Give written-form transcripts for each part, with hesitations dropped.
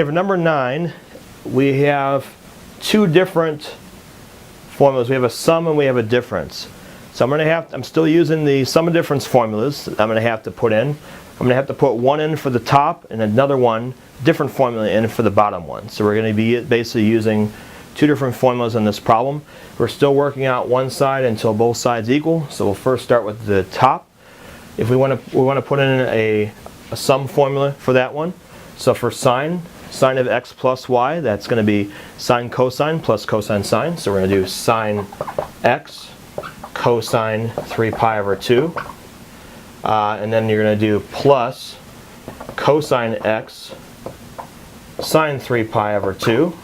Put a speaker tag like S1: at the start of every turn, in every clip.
S1: Okay, for number 9, we have two different formulas. We have a sum and we have a difference. So I'm still using the sum and difference formulas that I'm going to have to put in. I'm going to have to put one in for the top and another one, different formula in for the bottom one. So we're going to be basically using two different formulas in this problem. We're still working out one side until both sides equal. So we'll first start with the top. If we want to put in a sum formula for that one. So for sine of x plus y, that's going to be sine cosine plus cosine sine. So we're going to do sine x cosine 3 pi over 2. And then you're going to do plus cosine x sine 3 pi over 2.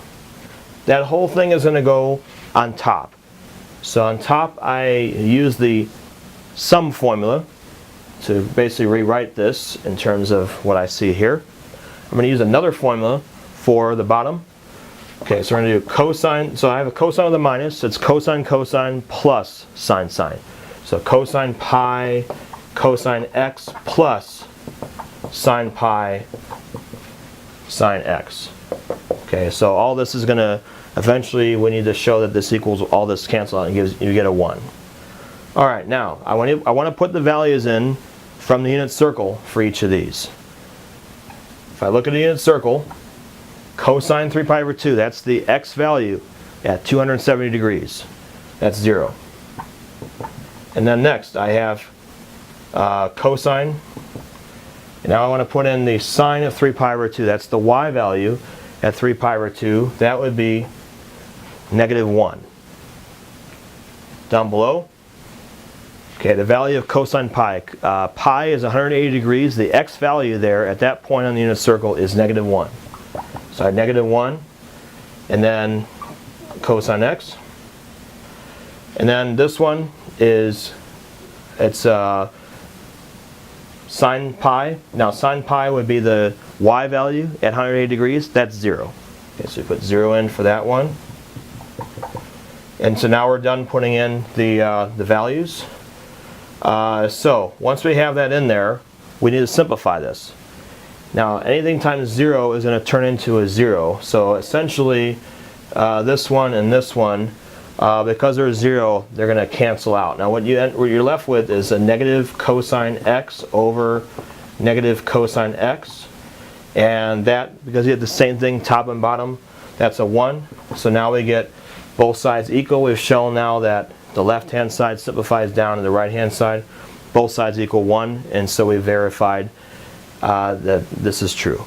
S1: That whole thing is going to go on top. So on top I use the sum formula to basically rewrite this in terms of what I see here. I'm going to use another formula for the bottom. Okay, so we're going to do cosine. So I have a cosine with a minus. So it's cosine cosine plus sine sine. So cosine pi cosine x plus sine pi sine x. Okay, so all this is going to eventually, we need to show that this equals, all this cancel out and you get a 1. All right, now I want to put the values in from the unit circle for each of these. If I look at the unit circle, cosine 3 pi over 2, that's the x value at 270 degrees. That's 0. And then next I have cosine. And now I want to put in the sine of 3 pi over 2. That's the y value at 3 pi over 2. That would be negative 1. Down below, okay, the value of cosine pi. Pi is 180 degrees. The x value there at that point on the unit circle is negative 1. So I have negative 1, and then cosine x. And then this one is, it's sine pi. Now sine pi would be the y value at 180 degrees. That's 0. Okay, so we put 0 in for that one. And so now we're done putting in the values. So once we have that in there, we need to simplify this. Now anything times 0 is going to turn into a 0. So essentially this one and this one, because they're 0, they're going to cancel out. Now what you're left with is a negative cosine x over negative cosine x. And that, because you have the same thing top and bottom, that's a 1. So now we get both sides equal. We've shown now that the left hand side simplifies down to the right hand side. Both sides equal 1, and so we verified that this is true.